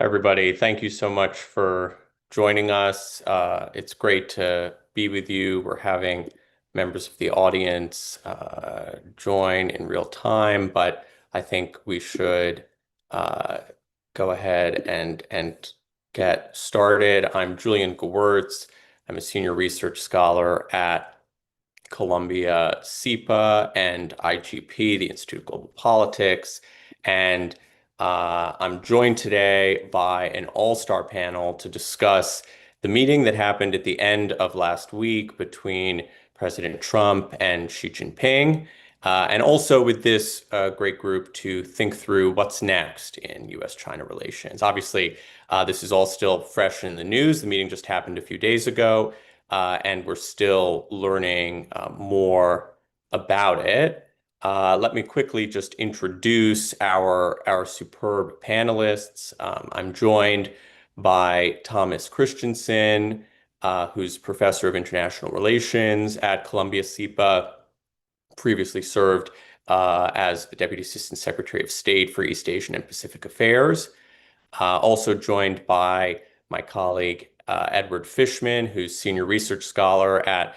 Hi, everybody. Thank you so much for joining us. It's great to be with you. We're having members of the audience join in real time, but I think we should uh, go ahead and get started. I'm Julian Gewirtz. I'm a senior research scholar at Columbia SIPA and IGP, the Institute of Global Politics. And I'm joined today by an all-star panel to discuss the meeting that happened at the end of last week between President Trump and Xi Jinping, and also with this great group to think through what's next in U.S.-China relations. Obviously, this is all still fresh in the news. The meeting just happened a few days ago, and we're still learning more about it. Let me quickly just introduce our superb panelists. I'm joined by Thomas Christensen, who's professor of international relations at Columbia SIPA, previously served as the Deputy Assistant Secretary of State for East Asian and Pacific Affairs. Also joined by my colleague Edward Fishman, who's Senior Research Scholar at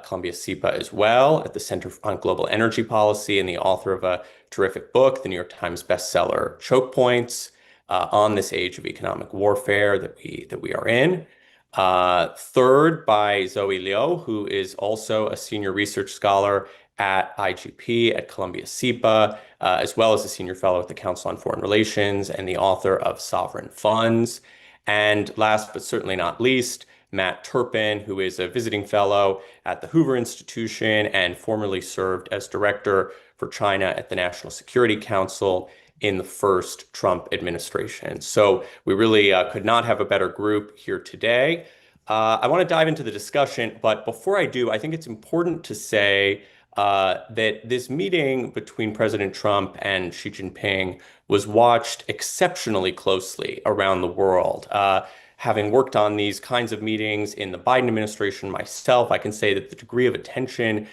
Columbia SIPA as well, at the Center on Global Energy Policy, and the author of a terrific book, the New York Times bestseller, Chokepoints, on this age of economic warfare that we are in. Third, by Zoe Liu, who is also a Senior Research Scholar at IGP at Columbia SIPA, as well as a senior fellow at the Council on Foreign Relations and the author of Sovereign Funds. And last but certainly not least, Matt Turpin, who is a visiting fellow at the Hoover Institution and formerly served as director for China at the National Security Council in the first Trump administration. So we really could not have a better group here today. I want to dive into the discussion, but before I do, I think it's important to say that this meeting between President Trump and Xi Jinping was watched exceptionally closely around the world. Having worked on these kinds of meetings in the Biden administration myself, I can say that the degree of attention,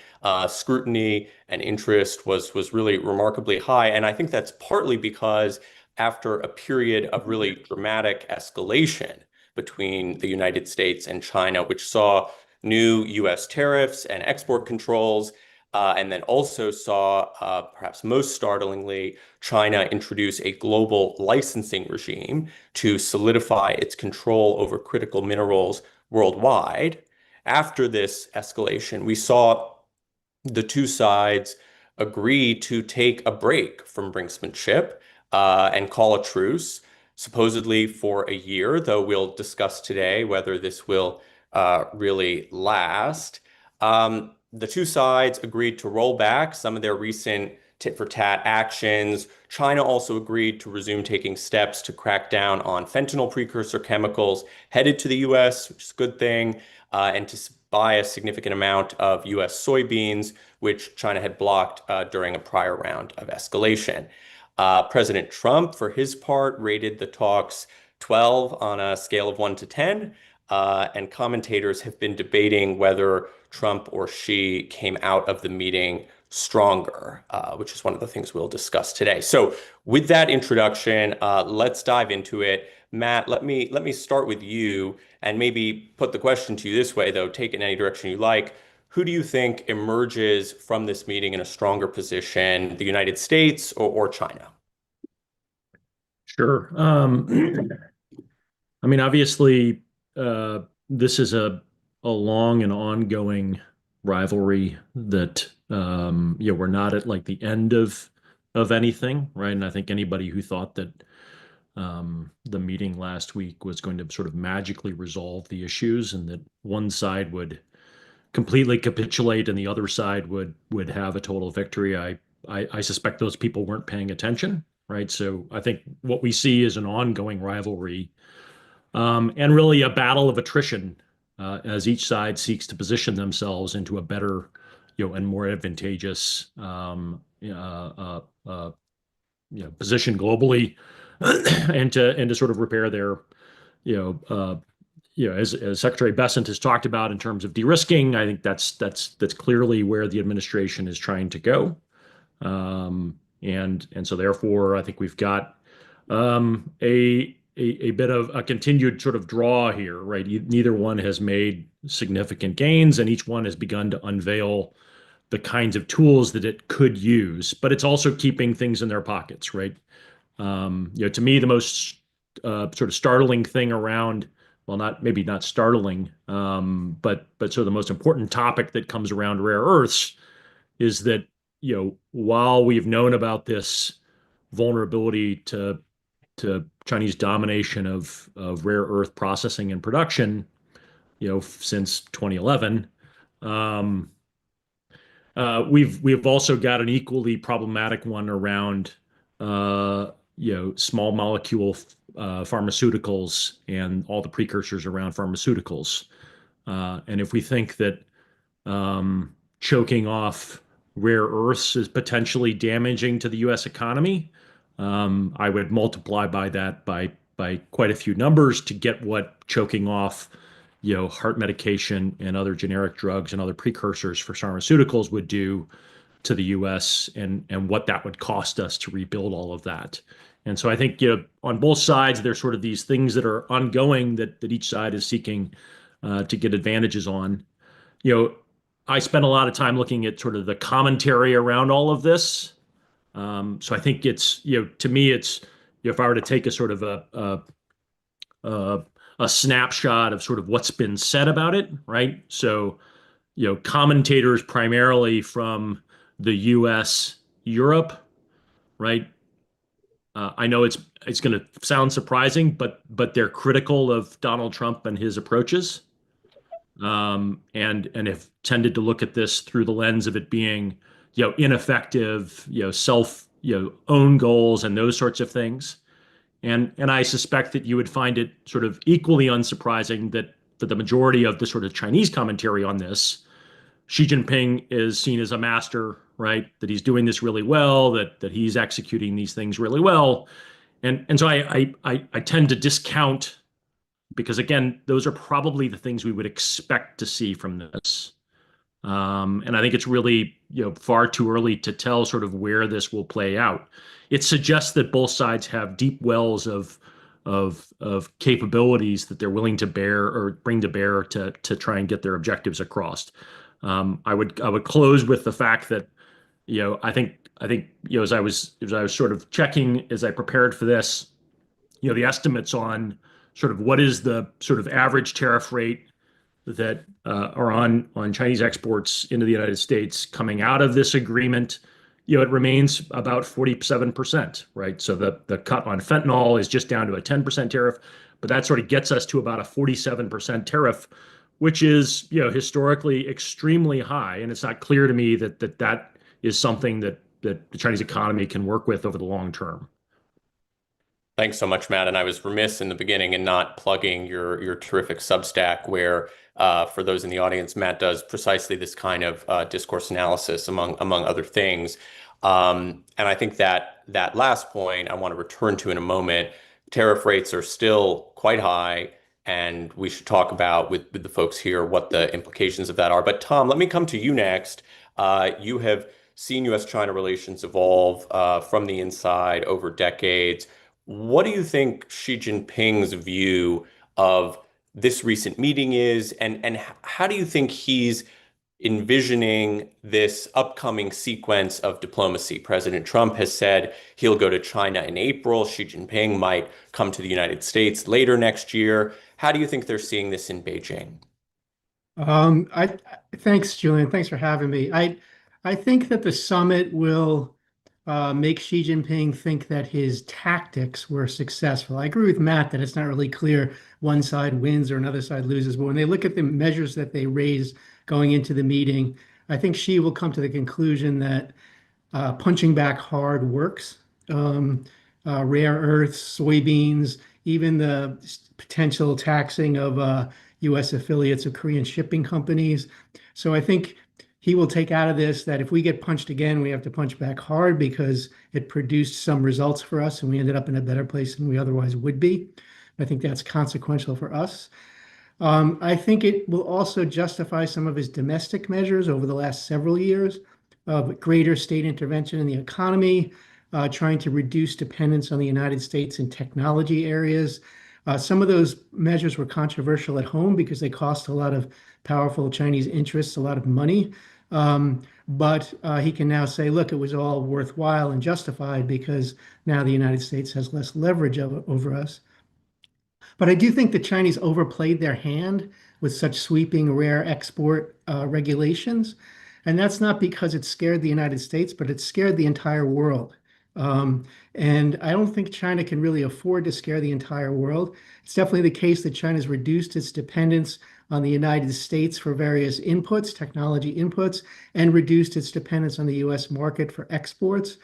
scrutiny, and interest was really remarkably high. And I think that's partly because after a period of really dramatic escalation between the United States and China, which saw new U.S. tariffs and export controls, and then also saw, perhaps most startlingly, China introduce a global licensing regime to solidify its control over critical minerals worldwide. After this escalation, we saw the two sides agree to take a break from brinksmanship and call a truce, supposedly for a year, though we'll discuss today whether this will really last. The two sides agreed to roll back some of their recent tit-for-tat actions. China also agreed to resume taking steps to crack down on fentanyl precursor chemicals headed to the U.S., which is a good thing, and to buy a significant amount of U.S. soybeans, which China had blocked during a prior round of escalation. President Trump, for his part, rated the talks 12 on a scale of 1 to 10, and commentators have been debating whether Trump or Xi came out of the meeting stronger, which is one of the things we'll discuss today. So with that introduction, let's dive into it. Matt, let me start with you and maybe put the question to you this way, though, take it in any direction you like. Who do you think emerges from this meeting in a stronger position, the United States or China? Sure. I mean, obviously, this is a long and ongoing rivalry that we're not at like the end of anything, right? And I think anybody who thought that the meeting last week was going to sort of magically resolve the issues and that one side would completely capitulate and the other side would have a total victory, I suspect those people weren't paying attention, right? So I think what we see is an ongoing rivalry, and really a battle of attrition, as each side seeks to position themselves into a better, and more advantageous, position globally, and to sort of repair their, you know, as Secretary Bessent has talked about in terms of de-risking. I think that's clearly where the administration is trying to go, and so therefore I think we've got a bit of a continued sort of draw here, right? Neither one has made significant gains, and each one has begun to unveil the kinds of tools that it could use, but it's also keeping things in their pockets, right? To me, the most sort of startling thing around, well, not maybe not startling, but sort of the most important topic that comes around rare earths is that, while we've known about this vulnerability to Chinese domination of rare earth processing and production, since 2011. We've also got an equally problematic one around small molecule pharmaceuticals and all the precursors around pharmaceuticals. And if we think that choking off rare earths is potentially damaging to the U.S. economy, I would multiply by that by quite a few numbers to get what choking off heart medication and other generic drugs and other precursors for pharmaceuticals would do to the US and what that would cost us to rebuild all of that. And so I think, on both sides, there's sort of these things that are ongoing that each side is seeking to get advantages on. I spent a lot of time looking at sort of the commentary around all of this. So I think it's, to me, it's, if I were to take a sort of a snapshot of sort of what's been said about it, right? So, commentators primarily from the US, Europe, right? I know it's going to sound surprising, but they're critical of Donald Trump and his approaches, and have tended to look at this through the lens of it being, ineffective, self, own goals and those sorts of things. And I suspect that you would find it sort of equally unsurprising that for the majority of the sort of Chinese commentary on this, Xi Jinping is seen as a master, right? That he's doing this really well, that he's executing these things really well. And so I tend to discount, because again, those are probably the things we would expect to see from this. And I think it's really, far too early to tell sort of where this will play out. It suggests that both sides have deep wells of capabilities that they're willing to bear or bring to bear to try and get their objectives across. I would close with the fact that, I think as I was sort of checking as I prepared for this, the estimates on sort of what is the sort of average tariff rate that are on Chinese exports into the United States coming out of this agreement, it remains about 47%, right? So the cut on fentanyl is just down to a 10% tariff, but that sort of gets us to about a 47% tariff, which is, historically extremely high. And it's not clear to me that is something that the Chinese economy can work with over the long term. Thanks so much, Matt. And I was remiss in the beginning in not plugging your terrific Substack, where for those in the audience, Matt does precisely this kind of discourse analysis among other things. And I think that last point I want to return to in a moment. Tariff rates are still quite high, and we should talk about with the folks here what the implications of that are. But Tom, let me come to you next. You have seen U.S.-China relations evolve from the inside over decades. What do you think Xi Jinping's view of this recent meeting is, and how do you think he's envisioning this upcoming sequence of diplomacy? President Trump has said he'll go to China in April. Xi Jinping might come to the United States later next year. How do you think they're seeing this in Beijing? I Thanks, Julian. Thanks for having me. I think that the summit will make Xi Jinping think that his tactics were successful. I agree with Matt that it's not really clear one side wins or another side loses, but when they look at the measures that they raised going into the meeting, I think Xi will come to the conclusion that punching back hard works. Rare earths, soybeans, even the potential taxing of U.S. affiliates of Korean shipping companies. So I think he will take out of this that if we get punched again, we have to punch back hard because it produced some results for us and we ended up in a better place than we otherwise would be. I think that's consequential for us. I think it will also justify some of his domestic measures over the last several years of greater state intervention in the economy, trying to reduce dependence on the United States in technology areas. Some of those measures were controversial at home because they cost a lot of powerful Chinese interests a lot of money. But he can now say, look, it was all worthwhile and justified because now the United States has less leverage over us. But I do think the Chinese overplayed their hand with such sweeping rare export regulations. And that's not because it scared the United States, but it scared the entire world. Um, and I don't think China can really afford to scare the entire world. It's definitely the case that China's reduced its dependence on the United States for various inputs, technology inputs, and reduced its dependence on the US market for exports.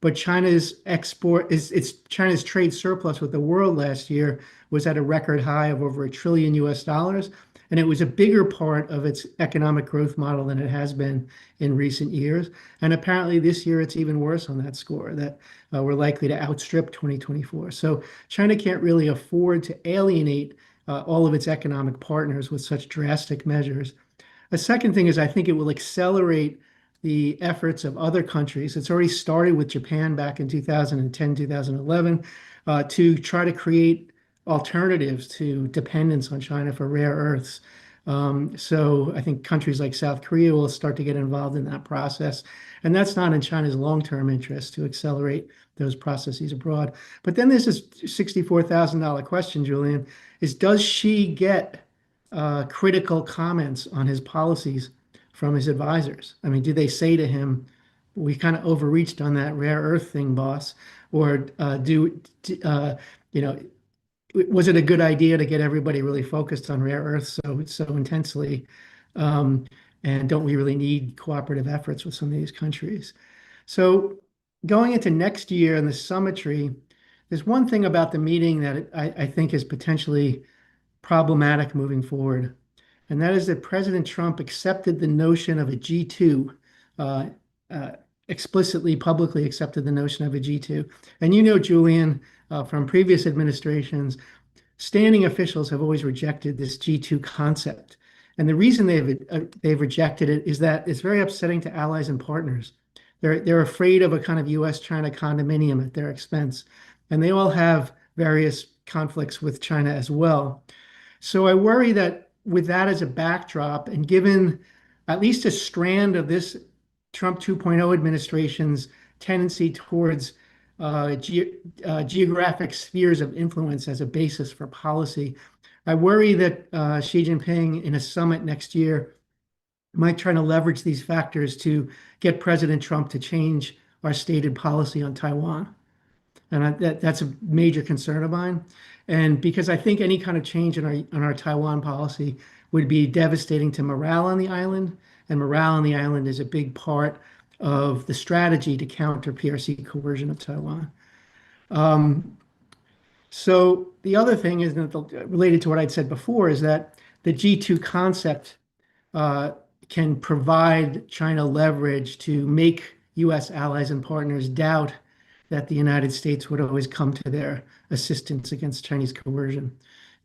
But China's trade surplus with the world last year was at a record high of over $1 trillion US, and it was a bigger part of its economic growth model than it has been in recent years. And apparently this year it's even worse on that score, that we're likely to outstrip 2024. So China can't really afford to alienate all of its economic partners with such drastic measures. A second thing is I think it will accelerate the efforts of other countries. It's already started with Japan back in 2010, 2011, to try to create alternatives to dependence on China for rare earths. So I think countries like South Korea will start to get involved in that process. And that's not in China's long-term interest to accelerate those processes abroad. But then there's this $64,000 question, Julian, is does Xi get critical comments on his policies from his advisors? I mean, do they say to him, we kind of overreached on that rare earth thing, boss? Or you know, was it a good idea to get everybody really focused on rare earths so intensely? Um, and don't we really need cooperative efforts with some of these countries? So going into next year in the summitry, there's one thing about the meeting that I think is potentially problematic moving forward, and that is that President Trump accepted the notion of a G2, uh, uh, explicitly, publicly accepted the notion of a G2. And you know, Julian, from previous administrations, standing officials have always rejected this G2 concept. And the reason they've rejected it is that it's very upsetting to allies and partners. They're afraid of a kind of U.S.-China condominium at their expense, and they all have various conflicts with China as well. So I worry that with that as a backdrop, and given at least a strand of this Trump 2.0 administration's tendency towards geographic spheres of influence as a basis for policy, I worry that Xi Jinping in a summit next year might try to leverage these factors to get President Trump to change our stated policy on Taiwan. And that's a major concern of mine. And because I think any kind of change in our Taiwan policy would be devastating to morale on the island, and morale on the island is a big part of the strategy to counter PRC coercion of Taiwan. So the other thing is that related to what I'd said before is that the G2 concept uh, can provide China leverage to make U.S. allies and partners doubt that the United States would always come to their assistance against Chinese coercion.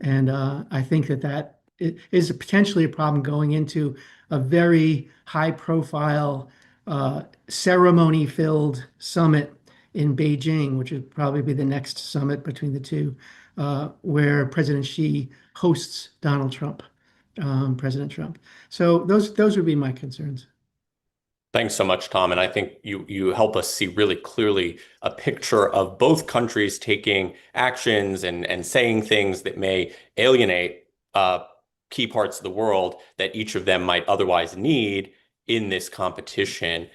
And I think that is potentially a problem going into a very high-profile, ceremony-filled summit in Beijing, which would probably be the next summit between the two, where President Xi hosts President Trump. So those would be my concerns. Thanks so much, Tom. And I think you help us see really clearly a picture of both countries taking actions and saying things that may alienate key parts of the world that each of them might otherwise need in this competition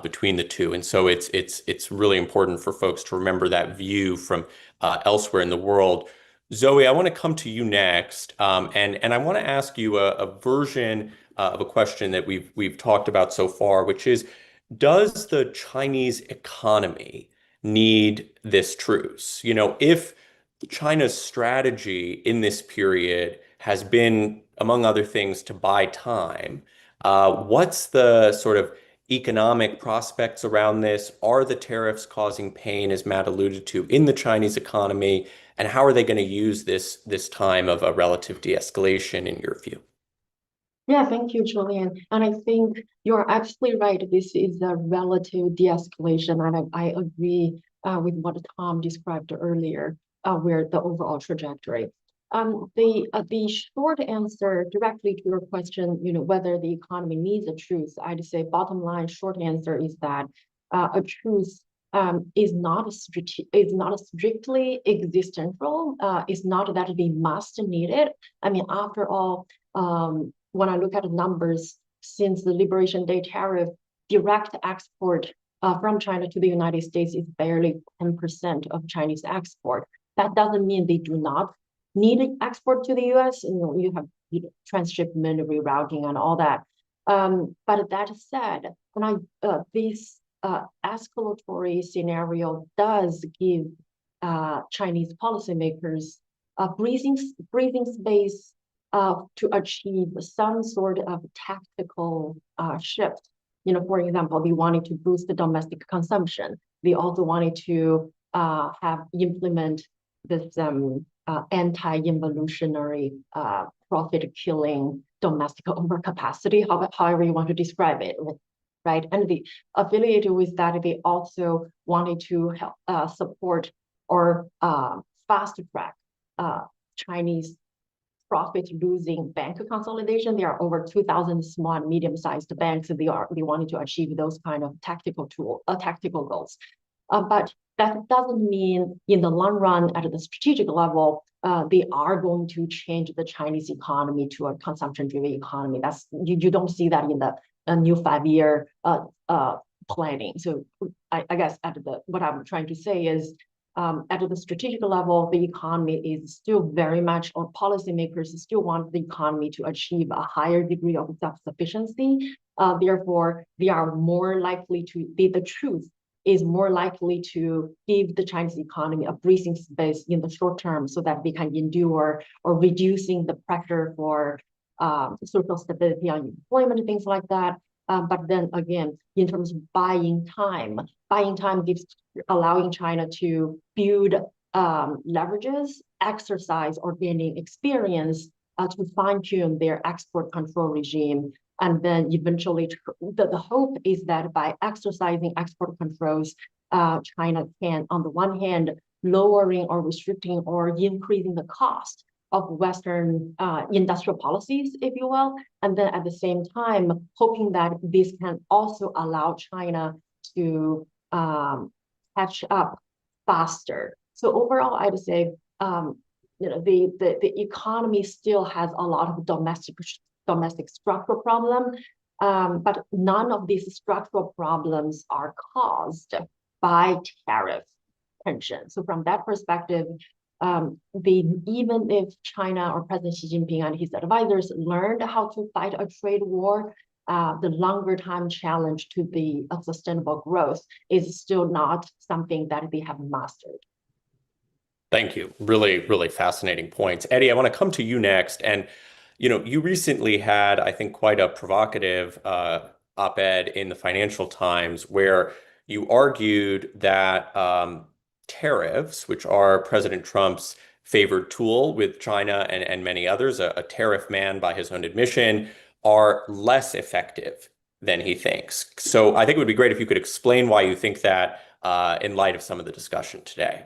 between the two. And so it's really important for folks to remember that view from elsewhere in the world. Zoe, I want to come to you next, and I want to ask you a version of a question that we've talked about so far, which is, does the Chinese economy need this truce? You know, if China's strategy in this period has been, among other things, to buy time, what's the sort of economic prospects around this? Are the tariffs causing pain, as Matt alluded to, in the Chinese economy? And how are they going to use this time of a relative de-escalation in your view? Yeah, thank you, Julian. And I think you're absolutely right. This is a relative de-escalation, and I agree with what Tom described earlier, where the overall trajectory. The short answer directly to your question, whether the economy needs a truce, I'd say bottom line short answer is that a truce is not a strictly existential. It's not that we must need it. I mean, after all. When I look at the numbers since the Liberation Day tariff, direct export from China to the United States is barely 10% of Chinese export. That doesn't mean they do not need export to the US. You have transshipment, rerouting, and all that. But that said, this escalatory scenario does give Chinese policymakers a breathing space to achieve some sort of tactical shift. For example, they wanted to boost the domestic consumption. They also wanted to implement this anti-involutionary profit-killing domestic overcapacity, however you want to describe it, right? And the affiliated with that, they also wanted to help support or fast track Chinese profit-losing bank consolidation. There are over 2,000 small and medium-sized banks. They wanted to achieve those kind of tactical goals. But that doesn't mean in the long run, at the strategic level, they are going to change the Chinese economy to a consumption-driven economy. You don't see that in the new 5-year planning. So I guess what I'm trying to say is, at the strategic level, the economy is still very much, or policymakers still want the economy to achieve a higher degree of self-sufficiency. Therefore, they are more likely to, the truth is more likely to give the Chinese economy a breathing space in the short term so that they can endure or reducing the pressure for social stability on employment and things like that. But then again, in terms of buying time gives allowing China to build leverages, exercise or gaining experience to fine-tune their export control regime. And then eventually, the hope is that by exercising export controls, China can, on the one hand, lowering or restricting or increasing the cost of Western industrial policies, if you will, and then at the same time, hoping that this can also allow China to catch up faster. So overall, I'd say the economy still has a lot of domestic structural problem, but none of these structural problems are caused by tariff tension. So from that perspective, even if China or President Xi Jinping and his advisors learned how to fight a trade war, the longer time challenge to the sustainable growth is still not something that they have mastered. Thank you. Really, really fascinating points. Eddie, I want to come to you next. And, you recently had, I think, quite a provocative op-ed in the Financial Times where you argued that tariffs, which are President Trump's favored tool with China and many others, a tariff man by his own admission, are less effective than he thinks. So I think it would be great if you could explain why you think that in light of some of the discussion today.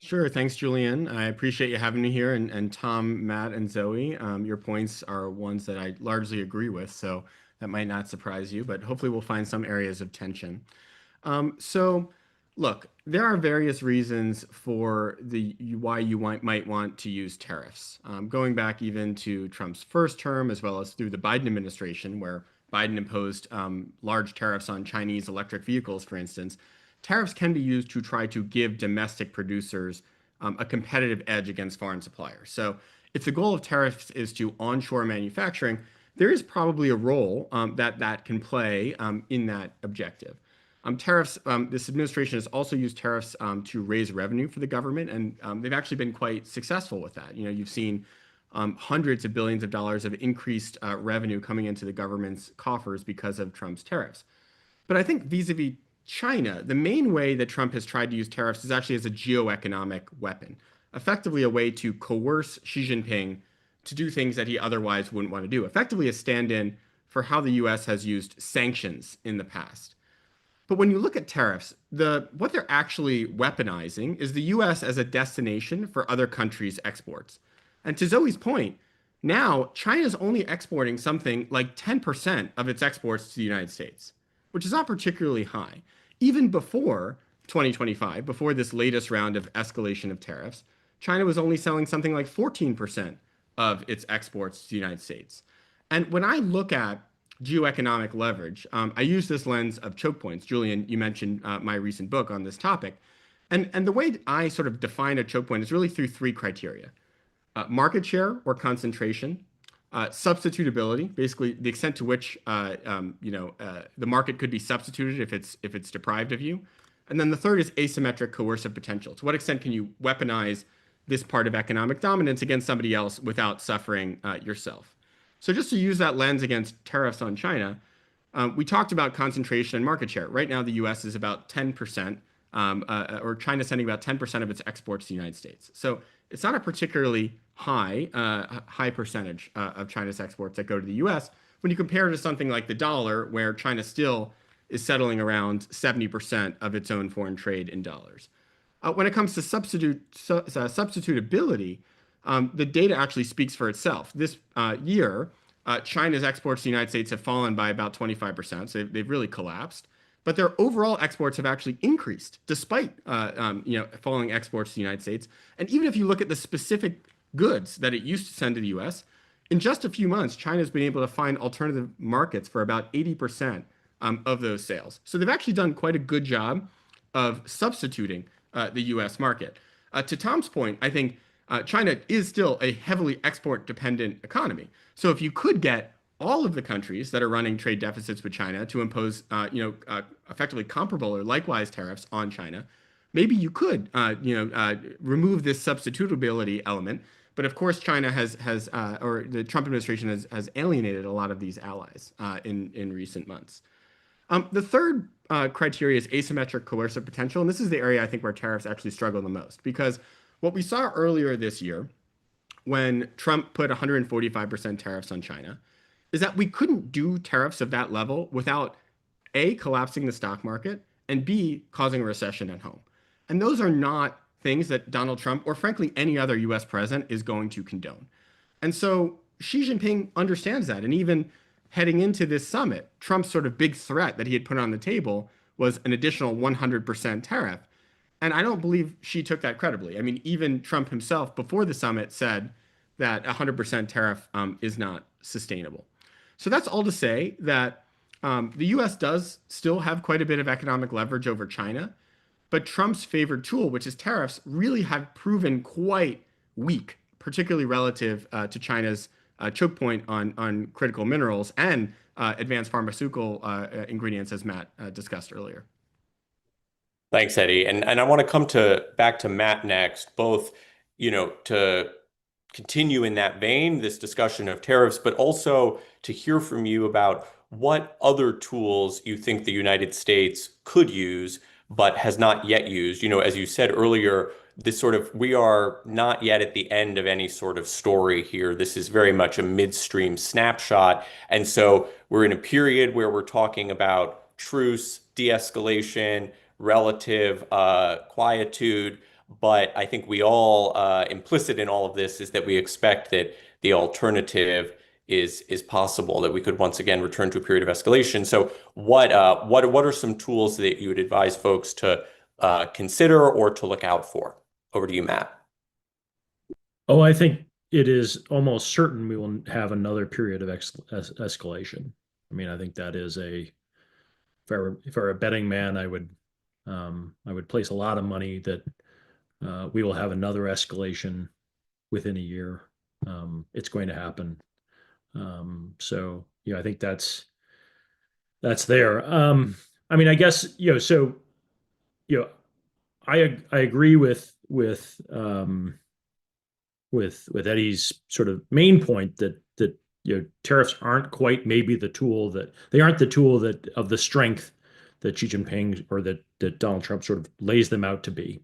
Sure. Thanks, Julian. I appreciate you having me here. And Tom, Matt, and Zoe, your points are ones that I largely agree with, so that might not surprise you, but hopefully we'll find some areas of tension. So look, there are various reasons for why you might want to use tariffs. Going back even to Trump's first term, as well as through the Biden administration, where Biden imposed large tariffs on Chinese electric vehicles, for instance. Tariffs can be used to try to give domestic producers a competitive edge against foreign suppliers. So if the goal of tariffs is to onshore manufacturing, there is probably a role that can play in that objective. Tariffs, this administration has also used tariffs to raise revenue for the government, and they've actually been quite successful with that. You've seen hundreds of billions of dollars of increased revenue coming into the government's coffers because of Trump's tariffs. But I think vis-a-vis China, the main way that Trump has tried to use tariffs is actually as a geoeconomic weapon, effectively a way to coerce Xi Jinping to do things that he otherwise wouldn't want to do, effectively a stand-in for how the US has used sanctions in the past. But when you look at tariffs, what they're actually weaponizing is the US as a destination for other countries' exports. And to Zoe's point, now China's only exporting something like 10% of its exports to the United States, which is not particularly high. Even before 2025, before this latest round of escalation of tariffs, China was only selling something like 14% of its exports to the United States. And when I look at geoeconomic leverage, I use this lens of choke points. Julian, you mentioned my recent book on this topic. And the way I sort of define a choke point is really through three criteria. Market share or concentration, substitutability, basically the extent to which the market could be substituted if it's deprived of you. And then the third is asymmetric coercive potential. To what extent can you weaponize this part of economic dominance against somebody else without suffering yourself? So just to use that lens against tariffs on China, we talked about concentration and market share. Right now, the U.S. is about 10%, or China's sending about 10% of its exports to the United States. So it's not a particularly high percentage of China's exports that go to the U.S. when you compare it to something like the dollar, where China still is settling around 70% of its own foreign trade in dollars. When it comes to substitutability, the data actually speaks for itself. This year, China's exports to the United States have fallen by about 25%, so they've really collapsed. But their overall exports have actually increased despite falling exports to the United States. And even if you look at the specific goods that it used to send to the U.S., in just a few months, China's been able to find alternative markets for about 80% of those sales. So they've actually done quite a good job of substituting the U.S. market. To Tom's point, I think China is still a heavily export-dependent economy. So if you could get all of the countries that are running trade deficits with China to impose, effectively comparable or likewise tariffs on China, maybe you could, remove this substitutability element. But of course, China or the Trump administration has alienated a lot of these allies in recent months. The third criteria is asymmetric coercive potential. And this is the area I think where tariffs actually struggle the most, because what we saw earlier this year when Trump put 145% tariffs on China is that we couldn't do tariffs of that level without A, collapsing the stock market, and B, causing a recession at home. And those are not things that Donald Trump, or frankly any other US president, is going to condone. And so Xi Jinping understands that. And even heading into this summit, Trump's sort of big threat that he had put on the table was an additional 100% tariff. And I don't believe Xi took that credibly. I mean, even Trump himself before the summit said that 100% tariff is not sustainable. So that's all to say that the US does still have quite a bit of economic leverage over China, but Trump's favored tool, which is tariffs, really have proven quite weak, particularly relative to China's choke point on critical minerals and advanced pharmaceutical ingredients, as Matt discussed earlier. Thanks, Eddie. And I want to come back to Matt next, both, to continue in that vein, this discussion of tariffs, but also to hear from you about what other tools you think the United States could use, but has not yet used. As you said earlier, we are not yet at the end of any sort of story here. This is very much a midstream snapshot. And so we're in a period where we're talking about truce, de-escalation, relative quietude. But I think we all, implicit in all of this is that we expect that the alternative is possible, that we could once again return to a period of escalation. So what are some tools that you would advise folks to consider or to look out for? Over to you, Matt. Oh, I think it is almost certain we will have another period of escalation. I mean, I think that is if I were a betting man, I would place a lot of money that we will have another escalation within a year. It's going to happen. So I think that's there. I mean, I guess I agree with Eddie's sort of main point that tariffs aren't quite maybe the tool that of the strength that Xi Jinping or that Donald Trump sort of lays them out to be.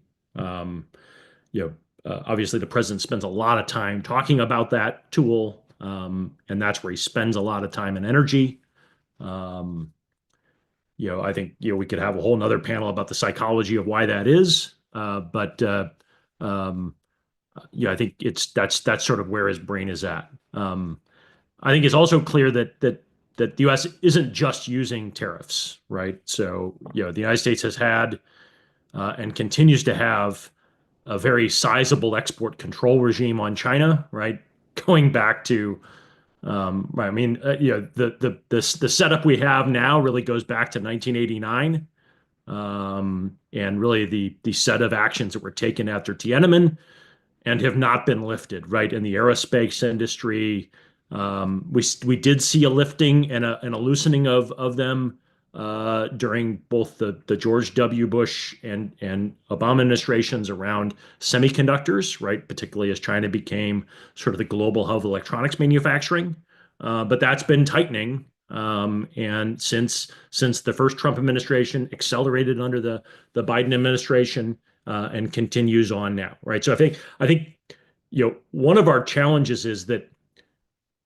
obviously the president spends a lot of time talking about that tool, and that's where he spends a lot of time and energy. I think we could have a whole nother panel about the psychology of why that is, but I think that's sort of where his brain is at. I think it's also clear that the U.S. isn't just using tariffs, right? So the United States has had and continues to have a very sizable export control regime on China, right? Going back to, the setup we have now really goes back to 1989, and really the set of actions that were taken after Tiananmen and have not been lifted, right? In the aerospace industry, we did see a lifting and a loosening of them during both the George W. Bush and Obama administrations around semiconductors, right? Particularly as China became sort of the global hub of electronics manufacturing. But that's been tightening. And since the first Trump administration, accelerated under the Biden administration, and continues on now, right? So I think one of our challenges is that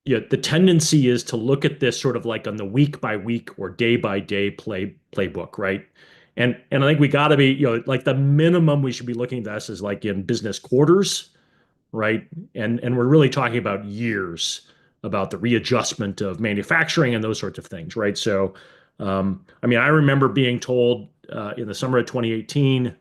the tendency is to look at this sort of like on the week by week or day by day playbook, right? And I think we got to be like the minimum we should be looking at this is like in business quarters, right? And we're really talking about years about the readjustment of manufacturing and those sorts of things, right? So I remember being told in the summer of 2018,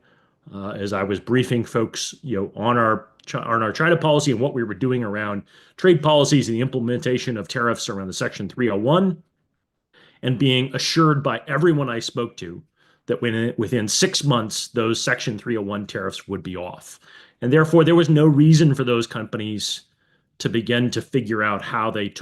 as I was briefing folks, on our China policy and what we were doing around trade policies and the implementation of tariffs around the Section 301, and being assured by everyone I spoke to that within 6 months those Section 301 tariffs would be off, and therefore there was no reason for those companies to begin to figure out how they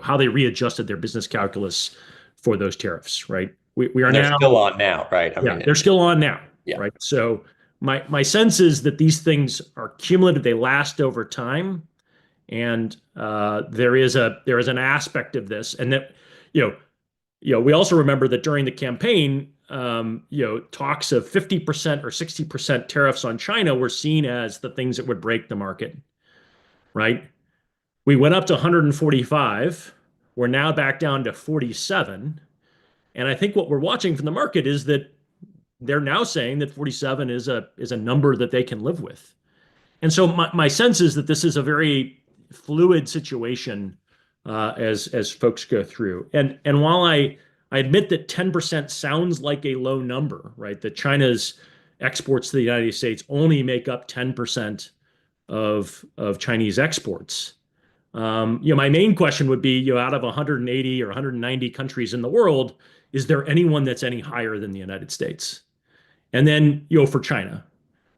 how they readjusted their business calculus for those tariffs, right? We are And they're now still on now, right? I mean, they're still on now, Yeah. right? So my sense is that these things are cumulative; they last over time, and there is an aspect of this, and that we also remember that during the campaign, talks of 50% or 60% tariffs on China were seen as the things that would break the market, right? We went up to 145. We're now back down to 47. And I think what we're watching from the market is that they're now saying that 47 is a number that they can live with. And so my sense is that this is a very fluid situation as folks go through. And while I admit that 10% sounds like a low number, right? That China's exports to the United States only make up 10% of Chinese exports. My main question would be, out of 180 or 190 countries in the world, is there anyone that's any higher than the United States? And then, for China,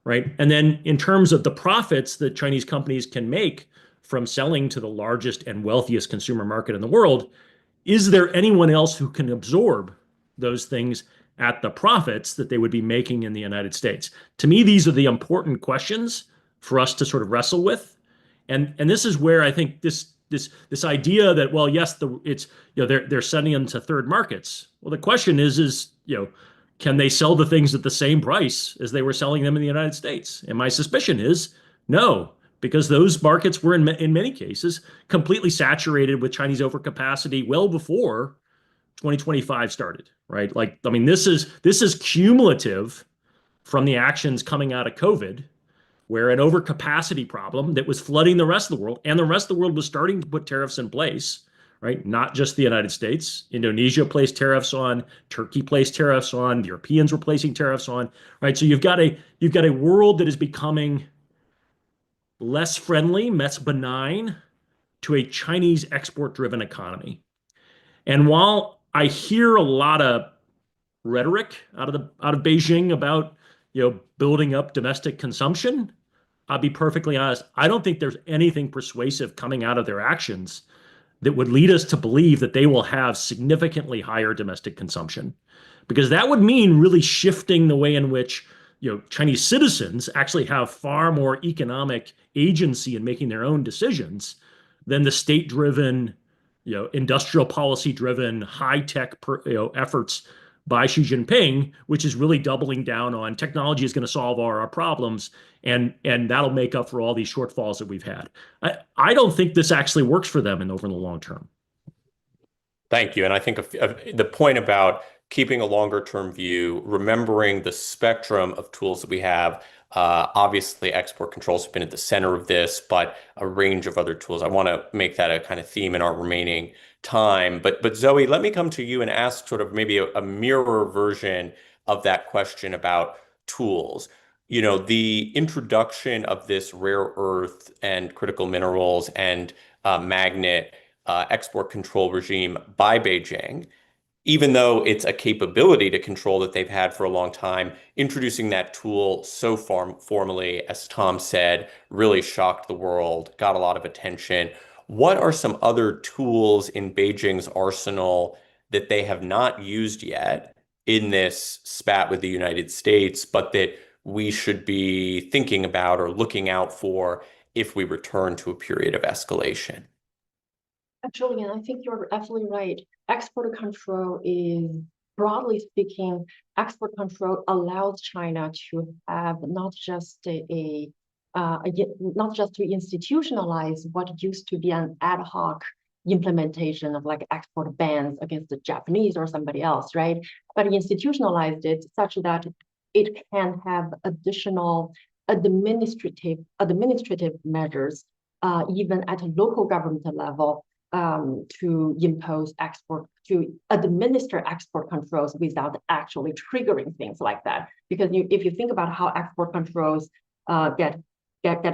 right? And then in terms of the profits that Chinese companies can make from selling to the largest and wealthiest consumer market in the world, is there anyone else who can absorb those things at the profits that they would be making in the United States? To me, these are the important questions for us to sort of wrestle with. And this is where I think this idea that, well, yes, they're sending them to third markets. Well, the question is can they sell the things at the same price as they were selling them in the United States? And my suspicion is no, because those markets were in many cases completely saturated with Chinese overcapacity well before 2025 started, right? This is cumulative from the actions coming out of COVID, where an overcapacity problem that was flooding the rest of the world, and the rest of the world was starting to put tariffs in place, right? Not just the United States. Indonesia placed tariffs on, Turkey placed tariffs on, the Europeans were placing tariffs on, right? So you've got a world that is becoming less friendly, less benign to a Chinese export-driven economy. And while I hear a lot of rhetoric out of Beijing about building up domestic consumption, I'll be perfectly honest, I don't think there's anything persuasive coming out of their actions that would lead us to believe that they will have significantly higher domestic consumption, because that would mean really shifting the way in which Chinese citizens actually have far more economic agency in making their own decisions than the state-driven, industrial policy-driven, high-tech efforts by Xi Jinping, which is really doubling down on technology is going to solve all our problems, and that'll make up for all these shortfalls that we've had. I don't think this actually works for them over the long term. Thank you. And I think the point about keeping a longer term view, remembering the spectrum of tools that we have, obviously export controls have been at the center of this, but a range of other tools. I want to make that a kind of theme in our remaining time. But Zoe, let me come to you and ask sort of maybe a mirror version of that question about tools. You know, the introduction of this rare earth and critical minerals and magnet export control regime by Beijing, even though it's a capability to control that they've had for a long time, introducing that tool so formally, as Tom said, really shocked the world, got a lot of attention. What are some other tools in Beijing's arsenal that they have not used yet in this spat with the United States, but that we should be thinking about or looking out for if we return to a period of escalation? Actually, and I think you're absolutely right. Export control is, broadly speaking, export control allows China to have not just not just to institutionalize what used to be an ad hoc implementation of like export bans against the Japanese or somebody else, right? But institutionalized it such that it can have additional administrative measures, even at a local government level, to administer export controls without actually triggering things like that. Because if you think about how export controls get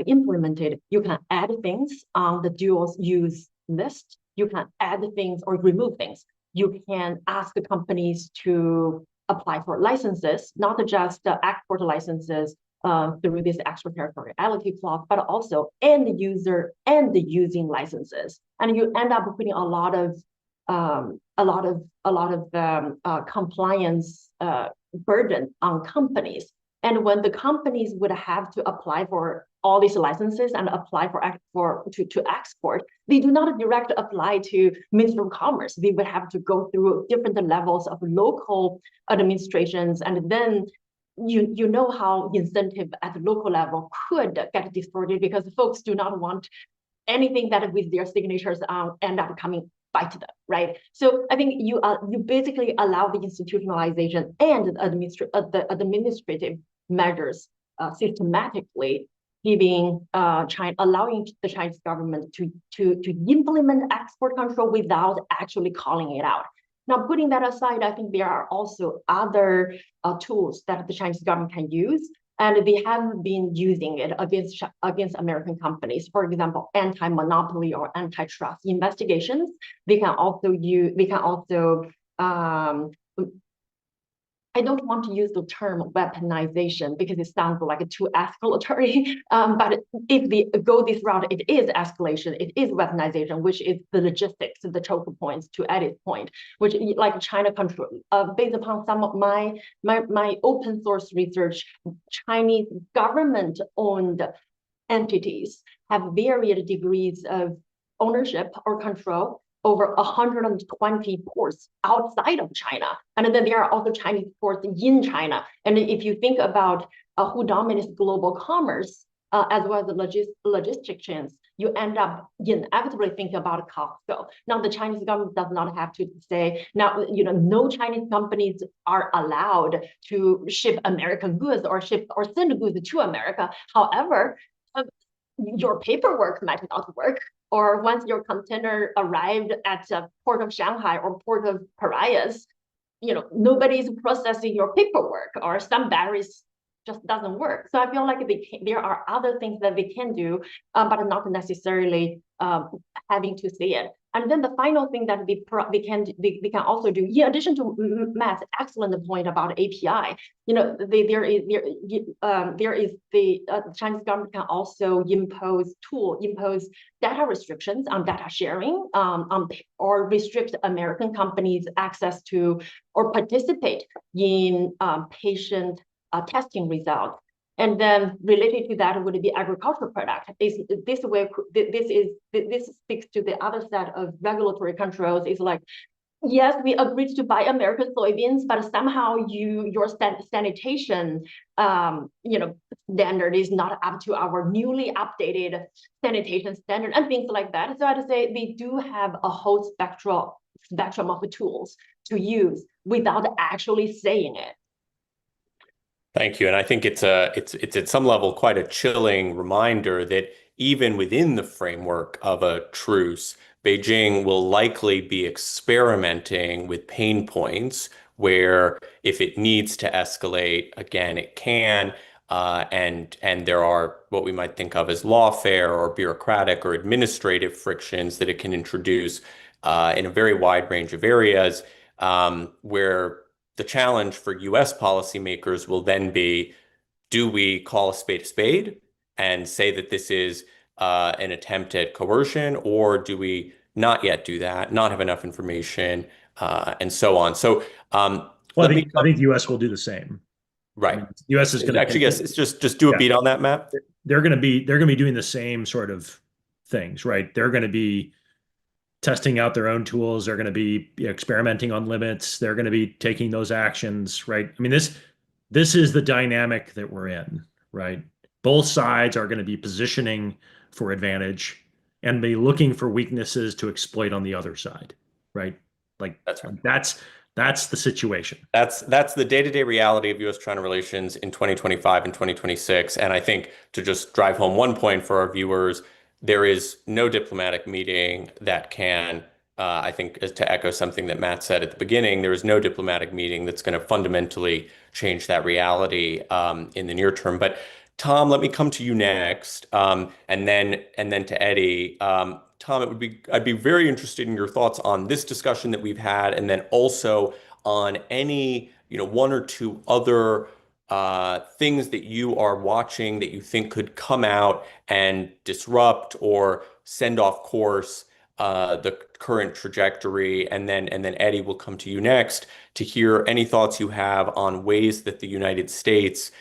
implemented, you can add things on the dual use list. You can add things or remove things. You can ask the companies to apply for licenses, not just export licenses through this extraterritoriality clause, but also end user and the using licenses, and you end up putting a lot of compliance burden on companies. And when the companies would have to apply for all these licenses and apply to export, they do not directly apply to Ministry of Commerce. They would have to go through different levels of local administrations, and then you know how incentive at the local level could get distorted because folks do not want anything that with their signatures end up coming back to them, right? So I think you basically allow the institutionalization and the administrative measures systematically giving allowing the Chinese government to implement export control without actually calling it out. Now, putting that aside, I think there are also other tools that the Chinese government can use, and they have been using it against American companies. For example, anti-monopoly or antitrust investigations. They can also use. They can also. I don't want to use the term weaponization because it sounds like too escalatory. But if they go this route, it is escalation, it is weaponization, which is the logistics, the choke points to Eddie's point, which like China control. Based upon some of my open source research, Chinese government-owned entities have varied degrees of ownership or control over 120 ports outside of China. And then there are also Chinese ports in China. And if you think about who dominates global commerce, as well as the logistic chains, you end up inevitably thinking about Costco. Now, the Chinese government does not have to say, now, no Chinese companies are allowed to ship American goods or send goods to America. However, your paperwork might not work, or once your container arrived at the port of Shanghai or port of Parias, nobody's processing your paperwork, or some batteries just doesn't work. So I feel like there are other things that they can do, but not necessarily having to say it. And then the final thing that they can also do, in addition to Matt's excellent point about API, there is the Chinese government can also impose data restrictions on data sharing, or restrict American companies' access to or participate in patient testing results. And then related to that would be agricultural product. This speaks to the other set of regulatory controls. Is like yes, we agreed to buy American soybeans, but somehow your sanitation standard is not up to our newly updated sanitation standard and things like that. So I'd say we do have a whole spectrum of tools to use without actually saying it. Thank you. And I think it's at some level quite a chilling reminder that even within the framework of a truce, Beijing will likely be experimenting with pain points where if it needs to escalate, again, it can. And there are what we might think of as lawfare or bureaucratic or administrative frictions that it can introduce in a very wide range of areas where the challenge for US policymakers will then be, do we call a spade and say that this is an attempt at coercion, or do we not yet do that, not have enough information, and so on? So Well, I think the US will do the same. Right. I mean, the US is going to actually, yes, it's just do a beat on that, Matt. They're going to be doing the same sort of things, right? They're going to be testing out their own tools. They're going to be experimenting on limits. They're going to be taking those actions, right? I mean, this is the dynamic that we're in, right? Both sides are going to be positioning for advantage and be looking for weaknesses to exploit on the other side, right? Like That's right. That's the situation. That's the day-to-day reality of U.S.-China relations in 2025 and 2026. And I think to just drive home one point for our viewers, there is no diplomatic meeting that can, I think, to echo something that Matt said at the beginning, there is no diplomatic meeting that's going to fundamentally change that reality in the near term. But Tom, let me come to you next, and then to Eddie. Tom, I'd be very interested in your thoughts on this discussion that we've had, and then also on any, one or two other things that you are watching that you think could come out and disrupt or send off course the current trajectory. And then Eddie, will come to you next to hear any thoughts you have on ways that the United States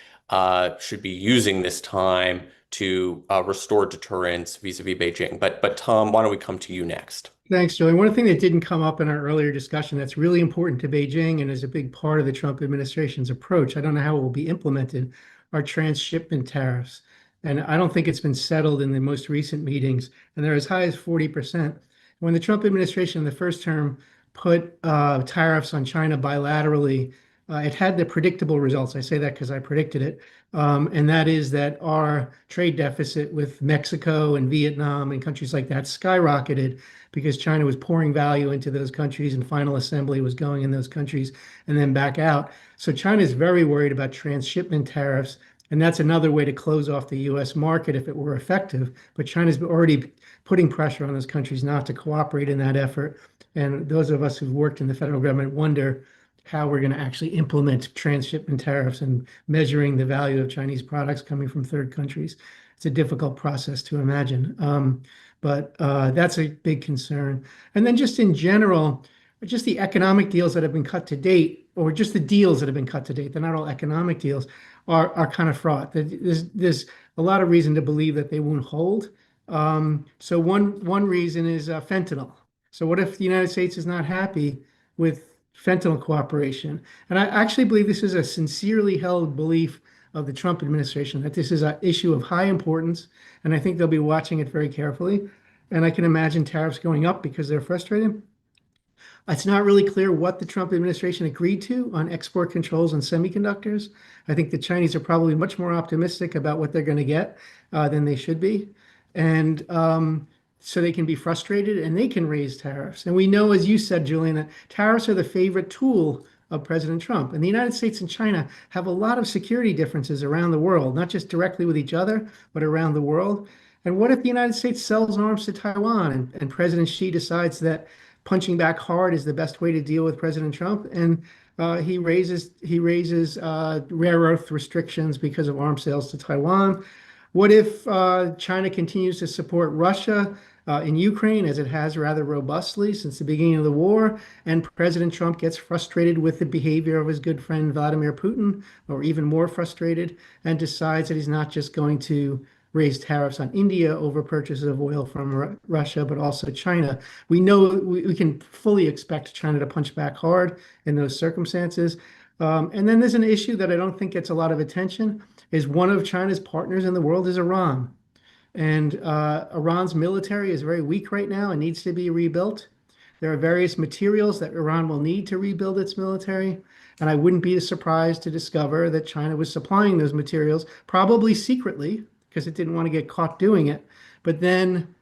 should be using this time to restore deterrence vis-a-vis Beijing. But Tom, why don't we come to you next? Thanks, Joey. One thing that didn't come up in our earlier discussion that's really important to Beijing and is a big part of the Trump administration's approach, I don't know how it will be implemented, are transshipment tariffs. And I don't think it's been settled in the most recent meetings, and they're as high as 40%. When the Trump administration in the first term put tariffs on China bilaterally, it had the predictable results. I say that because I predicted it. And that is that our trade deficit with Mexico and Vietnam and countries like that skyrocketed because China was pouring value into those countries and final assembly was going in those countries and then back out. So China is very worried about transshipment tariffs. And that's another way to close off the US market if it were effective. But China's already putting pressure on those countries not to cooperate in that effort. And those of us who've worked in the federal government wonder how we're going to actually implement transshipment tariffs and measuring the value of Chinese products coming from third countries. It's a difficult process to imagine, but that's a big concern. And then just in general, just the economic deals that have been cut to date, or just the deals that have been cut to date, they're not all economic deals, are kind of fraught. There's a lot of reason to believe that they won't hold. So one reason is fentanyl. So what if the United States is not happy with fentanyl cooperation? And I actually believe this is a sincerely held belief of the Trump administration, that this is an issue of high importance, and I think they'll be watching it very carefully. And I can imagine tariffs going up because they're frustrated. It's not really clear what the Trump administration agreed to on export controls on semiconductors. I think the Chinese are probably much more optimistic about what they're going to get than they should be. And so they can be frustrated and they can raise tariffs. And we know, as you said, Julian, that tariffs are the favorite tool of President Trump. And the United States and China have a lot of security differences around the world, not just directly with each other, but around the world. And what if the United States sells arms to Taiwan and President Xi decides that punching back hard is the best way to deal with President Trump, and he raises rare earth restrictions because of arms sales to Taiwan? What if China continues to support Russia in Ukraine, as it has rather robustly since the beginning of the war, and President Trump gets frustrated with the behavior of his good friend Vladimir Putin, or even more frustrated, and decides that he's not just going to raised tariffs on India over purchases of oil from Russia, but also China. We know we can fully expect China to punch back hard in those circumstances. And then there's an issue that I don't think gets a lot of attention, is one of China's partners in the world is Iran. And Iran's military is very weak right now and needs to be rebuilt. There are various materials that Iran will need to rebuild its military. And I wouldn't be surprised to discover that China was supplying those materials, probably secretly, because it didn't want to get caught doing it, but then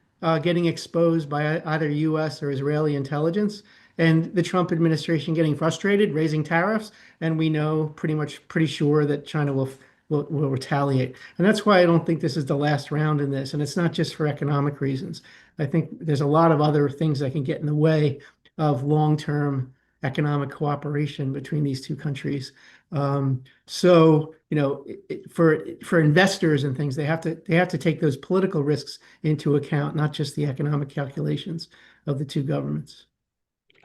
getting exposed by either US or Israeli intelligence, and the Trump administration getting frustrated, raising tariffs, and we know pretty sure that China will retaliate. And that's why I don't think this is the last round in this. And it's not just for economic reasons. I think there's a lot of other things that can get in the way of long-term economic cooperation between these two countries. So, you know, for investors and things, they have to take those political risks into account, not just the economic calculations of the two governments.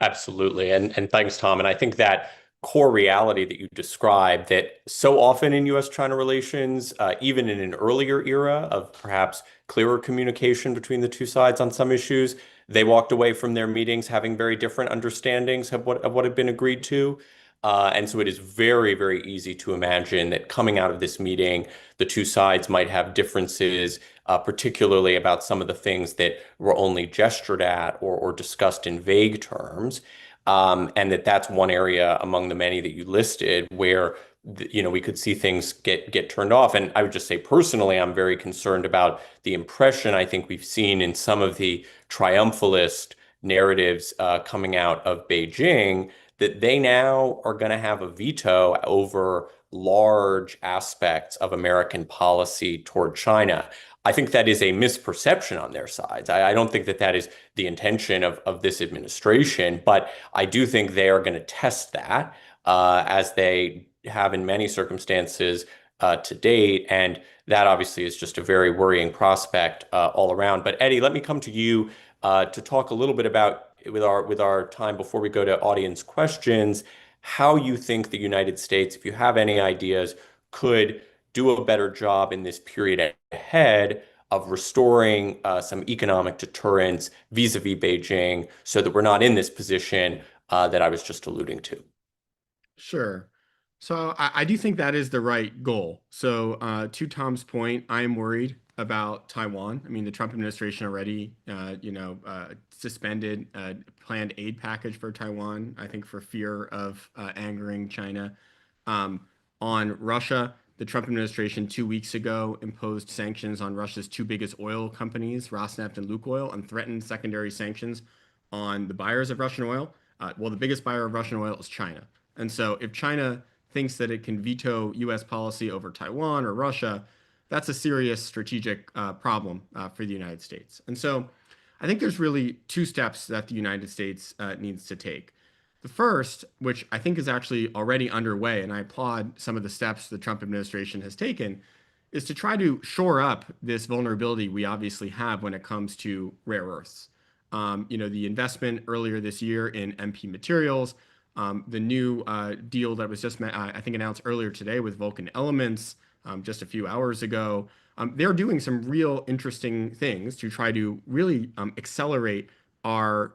Absolutely. And thanks, Tom. And I think that core reality that you described, that so often in US-China relations, even in an earlier era of perhaps clearer communication between the two sides on some issues, they walked away from their meetings having very different understandings of what had been agreed to. And so it is very, very easy to imagine that coming out of this meeting, the two sides might have differences, particularly about some of the things that were only gestured at or discussed in vague terms. And that's one area among the many that you listed where we could see things get turned off. And I would just say personally, I'm very concerned about the impression I think we've seen in some of the triumphalist narratives coming out of Beijing, that they now are going to have a veto over large aspects of American policy toward China. I think that is a misperception on their sides. I don't think that is the intention of this administration, but I do think they are going to test that as they have in many circumstances to date. And that obviously is just a very worrying prospect all around. But Eddie, let me come to you to talk a little bit about, with our time before we go to audience questions, how you think the United States, if you have any ideas, could do a better job in this period ahead of restoring some economic deterrence vis-a-vis Beijing, so that we're not in this position that I was just alluding to. Sure. So I do think that is the right goal. So to Tom's point, I am worried about Taiwan. I mean, the Trump administration already, suspended a planned aid package for Taiwan, I think for fear of angering China. On Russia, the Trump administration 2 weeks ago imposed sanctions on Russia's two biggest oil companies, Rosneft and Lukoil, and threatened secondary sanctions on the buyers of Russian oil. Well, the biggest buyer of Russian oil is China. And so if China thinks that it can veto U.S. policy over Taiwan or Russia, that's a serious strategic problem for the United States. And so I think there's really two steps that the United States needs to take. The first, which I think is actually already underway, and I applaud some of the steps the Trump administration has taken, is to try to shore up this vulnerability we obviously have when it comes to rare earths. The investment earlier this year in MP Materials, the new deal that was just, I think, announced earlier today with Vulcan Elements just a few hours ago. They're doing some real interesting things to try to really accelerate our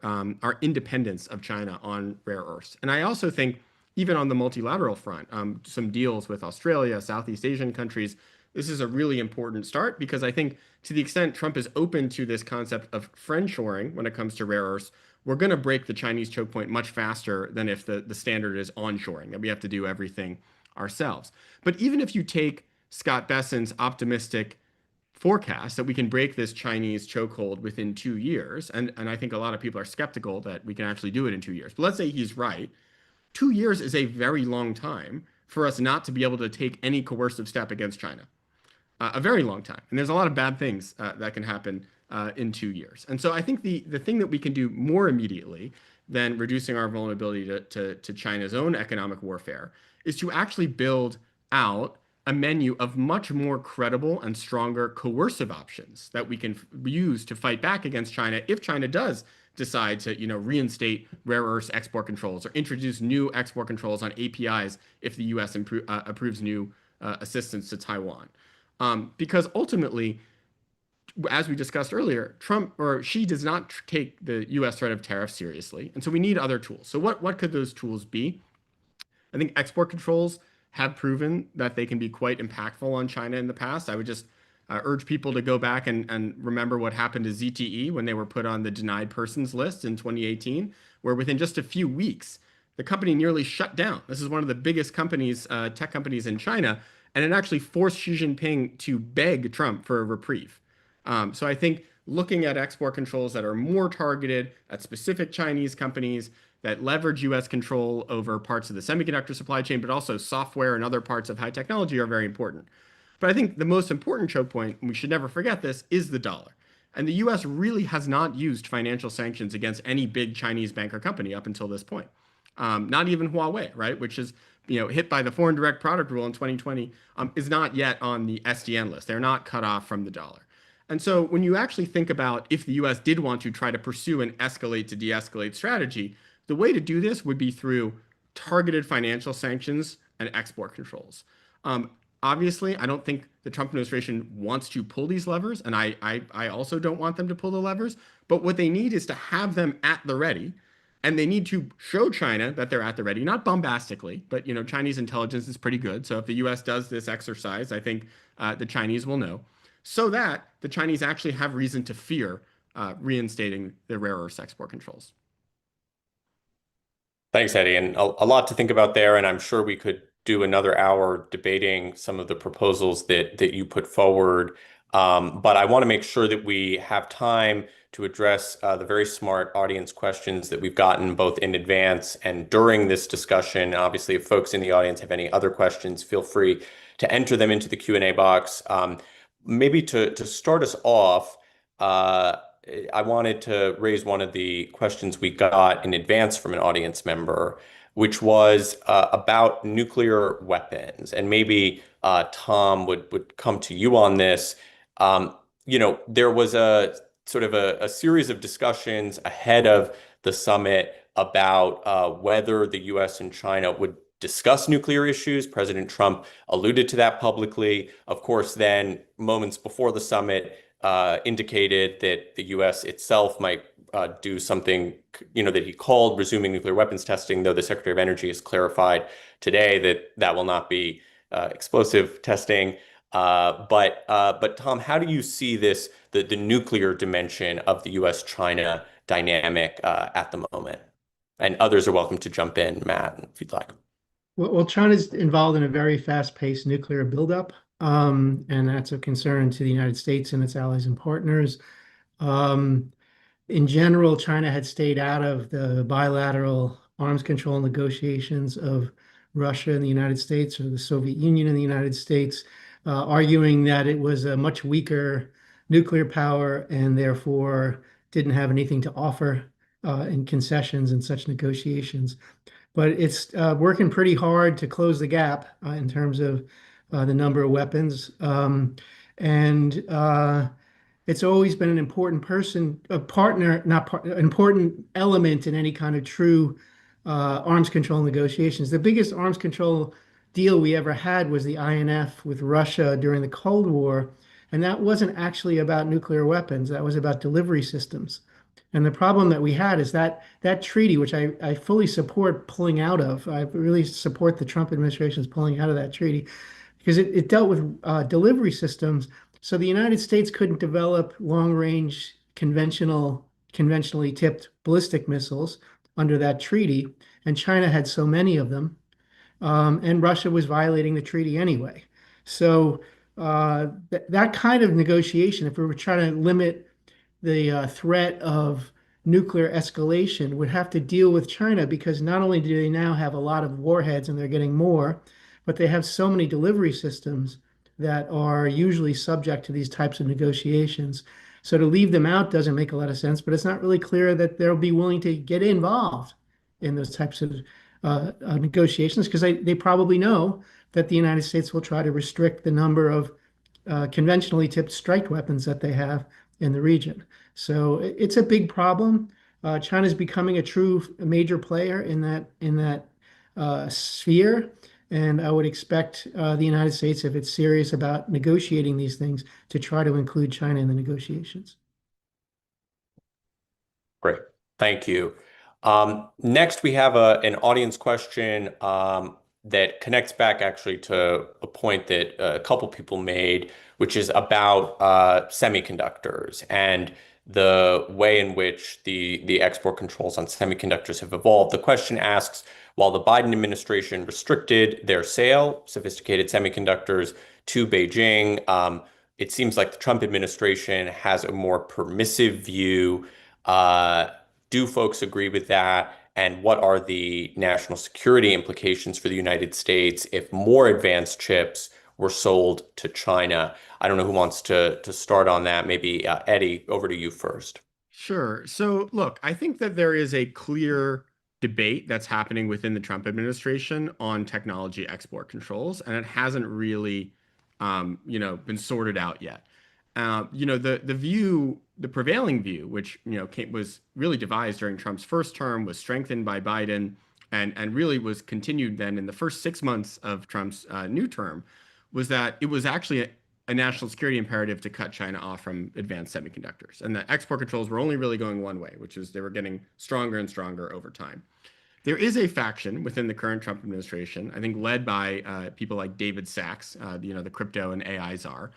independence of China on rare earths. And I also think even on the multilateral front, some deals with Australia, Southeast Asian countries, this is a really important start, because I think to the extent Trump is open to this concept of friendshoring when it comes to rare earths, we're going to break the Chinese choke point much faster than if the standard is onshoring, that we have to do everything ourselves. But even if you take Scott Besson's optimistic forecast that we can break this Chinese chokehold within 2 years, and I think a lot of people are skeptical that we can actually do it in 2 years. But let's say he's right. 2 years is a very long time for us not to be able to take any coercive step against China. A very long time. And there's a lot of bad things that can happen in 2 years. And so I think the thing that we can do more immediately than reducing our vulnerability to China's own economic warfare is to actually build out a menu of much more credible and stronger coercive options that we can use to fight back against China if China does decide to reinstate rare earths export controls or introduce new export controls on APIs if the U.S. approves new assistance to Taiwan. Because ultimately, as we discussed earlier, Trump or Xi does not take the U.S. threat of tariffs seriously, and so we need other tools. So what could those tools be? I think export controls have proven that they can be quite impactful on China in the past. I would just urge people to go back and remember what happened to ZTE when they were put on the denied persons list in 2018, where within just a few weeks, the company nearly shut down. This is one of the biggest companies, tech companies in China, and it actually forced Xi Jinping to beg Trump for a reprieve. So I think looking at export controls that are more targeted at specific Chinese companies that leverage U.S. control over parts of the semiconductor supply chain, but also software and other parts of high technology are very important. But I think the most important choke point, and we should never forget this, is the dollar. And the U.S. really has not used financial sanctions against any big Chinese bank or company up until this point. Not even Huawei, right, which is hit by the foreign direct product rule in 2020, is not yet on the SDN list. They're not cut off from the dollar. And so when you actually think about if the U.S. did want to try to pursue an escalate to de-escalate strategy, the way to do this would be through targeted financial sanctions and export controls. Obviously, I don't think the Trump administration wants to pull these levers, and I also don't want them to pull the levers. But what they need is to have them at the ready, and they need to show China that they're at the ready, not bombastically, but Chinese intelligence is pretty good. So if the U.S. does this exercise, I think the Chinese will know, so that the Chinese actually have reason to fear reinstating the rare earths export controls. Thanks, Eddie. And a lot to think about there. And I'm sure we could do another hour debating some of the proposals that you put forward. But I want to make sure that we have time to address the very smart audience questions that we've gotten both in advance and during this discussion. Obviously, if folks in the audience have any other questions, feel free to enter them into the Q&A box. Maybe to start us off, I wanted to raise one of the questions we got in advance from an audience member, which was about nuclear weapons. And maybe Tom would come to you on this. There was a sort of a series of discussions ahead of the summit about whether the U.S. and China would discuss nuclear issues. President Trump alluded to that publicly. Of course, then moments before the summit, indicated that the U.S. itself might do something, that he called resuming nuclear weapons testing, though the Secretary of Energy has clarified today that that will not be explosive testing. But Tom, how do you see this, the nuclear dimension of the U.S.-China dynamic at the moment? And others are welcome to jump in, Matt, if you'd like. Well, China's involved in a very fast-paced nuclear buildup. And that's a concern to the United States and its allies and partners. In general, China had stayed out of the bilateral arms control negotiations of Russia and the United States, or the Soviet Union and the United States, arguing that it was a much weaker nuclear power and therefore didn't have anything to offer in concessions in such negotiations. But it's working pretty hard to close the gap in terms of the number of weapons. It's always been an important important element in any kind of true arms control negotiations. The biggest arms control deal we ever had was the INF with Russia during the Cold War. And that wasn't actually about nuclear weapons. That was about delivery systems. And the problem that we had is that treaty, which I fully support pulling out of, I really support the Trump administration's pulling out of that treaty, because it dealt with delivery systems. So the United States couldn't develop long-range conventionally tipped ballistic missiles under that treaty, and China had so many of them, and Russia was violating the treaty anyway. So that kind of negotiation, if we were trying to limit the threat of nuclear escalation, would have to deal with China, because not only do they now have a lot of warheads and they're getting more, but they have so many delivery systems that are usually subject to these types of negotiations. So to leave them out doesn't make a lot of sense, but it's not really clear that they'll be willing to get involved in those types of negotiations, because they probably know that the United States will try to restrict the number of conventionally tipped strike weapons that they have in the region. So it's a big problem. China's becoming a true major player in that sphere. And I would expect the United States, if it's serious about negotiating these things, to try to include China in the negotiations. Great. Thank you. Next, we have an audience question that connects back actually to a point that a couple people made, which is about semiconductors and the way in which the export controls on semiconductors have evolved. The question asks, while the Biden administration restricted their sale, sophisticated semiconductors, to Beijing, it seems like the Trump administration has a more permissive view. Do folks agree with that? And what are the national security implications for the United States if more advanced chips were sold to China? I don't know who wants to start on that. Maybe Eddie, over to you first. Sure. So, look, I think that there is a clear debate that's happening within the Trump administration on technology export controls, and it hasn't really, been sorted out yet. The prevailing view, which was really devised during Trump's first term, was strengthened by Biden, and really was continued then in the first 6 months of Trump's new term, was that it was actually a national security imperative to cut China off from advanced semiconductors, and the export controls were only really going one way, which is they were getting stronger and stronger over time. There is a faction within the current Trump administration, I think led by people like David Sachs, the crypto and AI czar,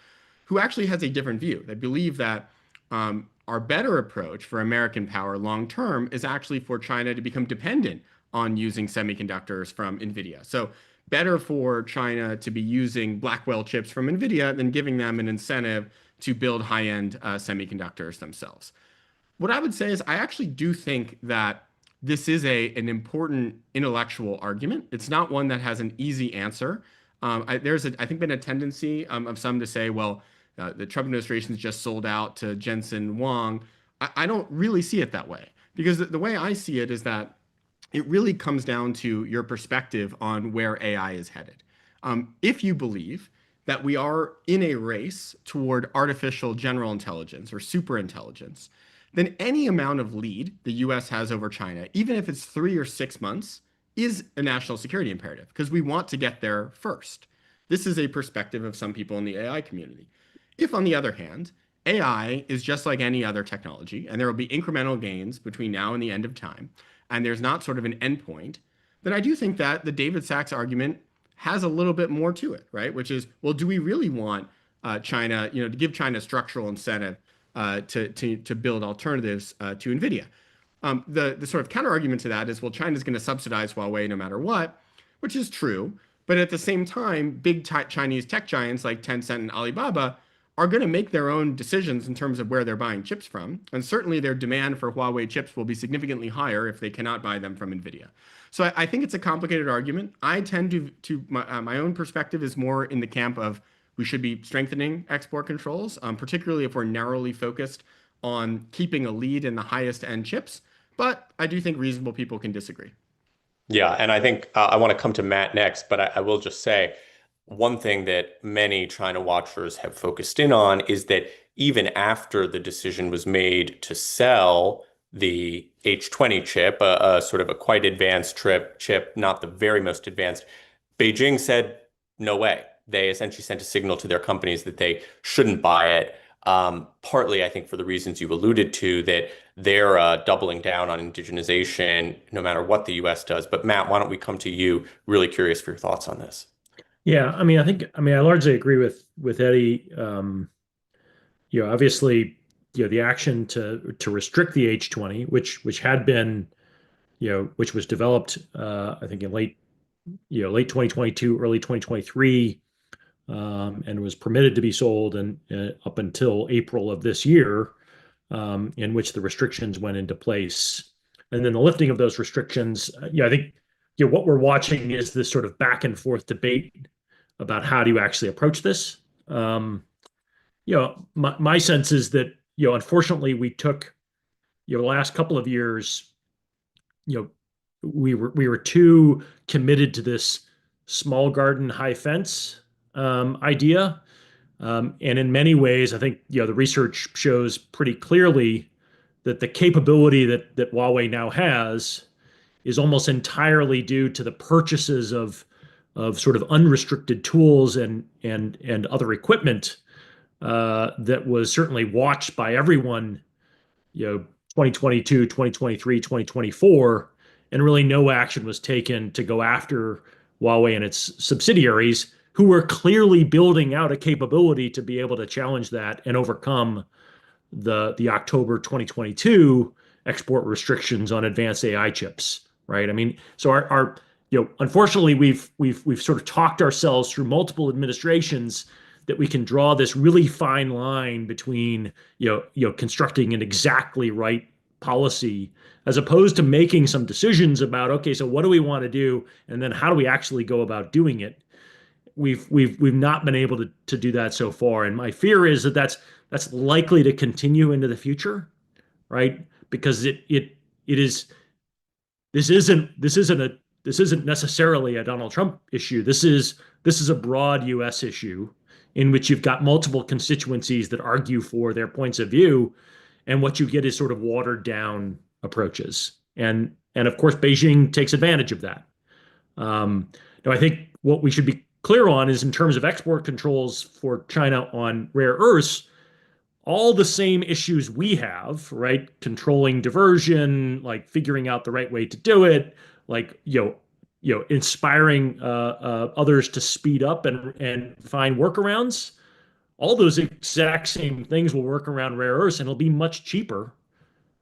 who actually has a different view. They believe that our better approach for American power long term is actually for China to become dependent on using semiconductors from NVIDIA. So better for China to be using Blackwell chips from NVIDIA than giving them an incentive to build high-end semiconductors themselves. What I would say is I actually do think that this is an important intellectual argument. It's not one that has an easy answer. There's, I think, been a tendency of some to say, well, the Trump administration's just sold out to Jensen Huang. I don't really see it that way, because the way I see it is that it really comes down to your perspective on where AI is headed. If you believe that we are in a race toward artificial general intelligence or superintelligence, then any amount of lead the US has over China, even if it's 3 or 6 months, is a national security imperative, because we want to get there first. This is a perspective of some people in the AI community. If, on the other hand, AI is just like any other technology, and there will be incremental gains between now and the end of time, and there's not sort of an endpoint, then I do think that the David Sachs argument has a little bit more to it, right? Which is, well, do we really want China, to give China structural incentive to build alternatives to NVIDIA? The sort of counter argument to that is, well, China's going to subsidize Huawei no matter what, which is true. But at the same time, big Chinese tech giants like Tencent and Alibaba are going to make their own decisions in terms of where they're buying chips from. And certainly their demand for Huawei chips will be significantly higher if they cannot buy them from NVIDIA. So I think it's a complicated argument. I tend to my own perspective is more in the camp of we should be strengthening export controls, particularly if we're narrowly focused on keeping a lead in the highest end chips. But I do think reasonable people can disagree. Yeah, and I think I want to come to Matt next, but I will just say one thing that many China watchers have focused in on is that even after the decision was made to sell the H20 chip, a sort of a quite advanced chip, not the very most advanced, Beijing said, no way. They essentially sent a signal to their companies that they shouldn't buy it. Partly, I think, for the reasons you alluded to, that they're doubling down on indigenization no matter what the US does. But Matt, why don't we come to you? Really curious for your thoughts on this. Yeah, I largely agree with Eddie. Obviously, the action to restrict the H20, which had been, which was developed, I think in late 2022, early 2023, and was permitted to be sold and up until April of this year, in which the restrictions went into place, and then the lifting of those restrictions. I think what we're watching is this sort of back and forth debate about how do you actually approach this. My sense is that unfortunately we took the last couple of years, we were too committed to this small garden high fence idea, and in many ways I think the research shows pretty clearly that the capability that Huawei now has is almost entirely due to the purchases of sort of unrestricted tools and other equipment that was certainly watched by everyone, 2022, 2023, 2024, and really no action was taken to go after Huawei and its subsidiaries, who were clearly building out a capability to be able to challenge that and overcome the October 2022 export restrictions on advanced AI chips, right? I mean, so our unfortunately, we've sort of talked ourselves through multiple administrations that we can draw this really fine line between constructing an exactly right policy as opposed to making some decisions about, okay, so what do we want to do, and then how do we actually go about doing it. We've not been able to do that so far, and my fear is that that's likely to continue into the future, right? Because it is this isn't necessarily a Donald Trump issue. This is a broad U.S. issue in which you've got multiple constituencies that argue for their points of view, and what you get is sort of watered down approaches, and of course Beijing takes advantage of that. Now I think what we should be clear on is in terms of export controls for China on rare earths, all the same issues we have, right? Controlling diversion, like figuring out the right way to do it, like inspiring others to speed up and find workarounds. All those exact same things will work around rare earths, and it'll be much cheaper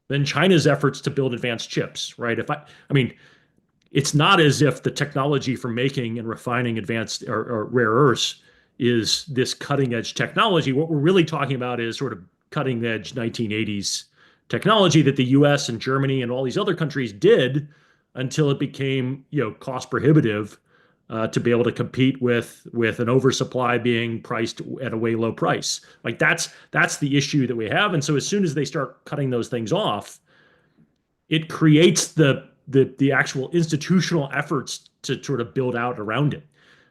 than China's efforts to build advanced chips, right? I mean, it's not as if the technology for making and refining advanced or rare earths is this cutting edge technology. What we're really talking about is sort of cutting edge 1980s technology that the US and Germany and all these other countries did until it became, cost prohibitive to be able to compete with an oversupply being priced at a way low price. Like that's the issue that we have. And so as soon as they start cutting those things off, it creates the actual institutional efforts to sort of build out around it.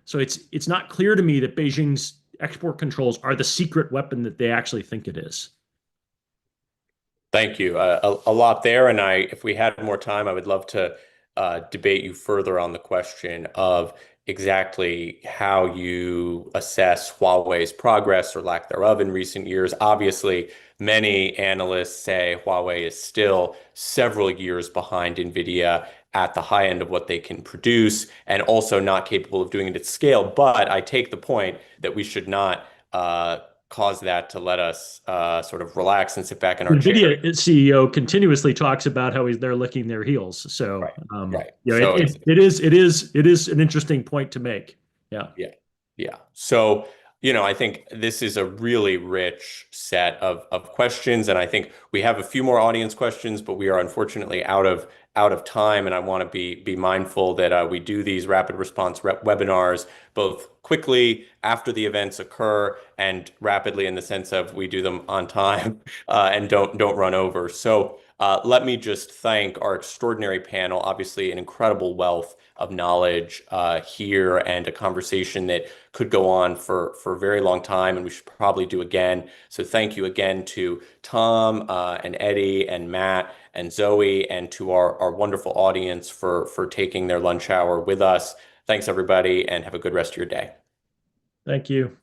So it's not clear to me that Beijing's export controls are the secret weapon that they actually think it is. Thank you. A lot there, and if we had more time, I would love to debate you further on the question of exactly how you assess Huawei's progress or lack thereof in recent years. Obviously, many analysts say Huawei is still several years behind NVIDIA at the high end of what they can produce, and also not capable of doing it at scale. But I take the point that we should not cause that to let us sort of relax and sit back in our chair. NVIDIA CEO continuously talks about how they're licking their heels. So, right. So it is an interesting point to make. Yeah. Yeah. So, I think this is a really rich set of questions, and I think we have a few more audience questions, but we are unfortunately out of time, and I want to be mindful that we do these rapid response webinars both quickly after the events occur and rapidly in the sense of we do them on time and don't run over. So let me just thank our extraordinary panel. Obviously, an incredible wealth of knowledge here, and a conversation that could go on for a very long time, and we should probably do again. So thank you again to Tom and Eddie and Matt and Zoe, and to our wonderful audience for taking their lunch hour with us. Thanks, everybody, and have a good rest of your day. Thank you.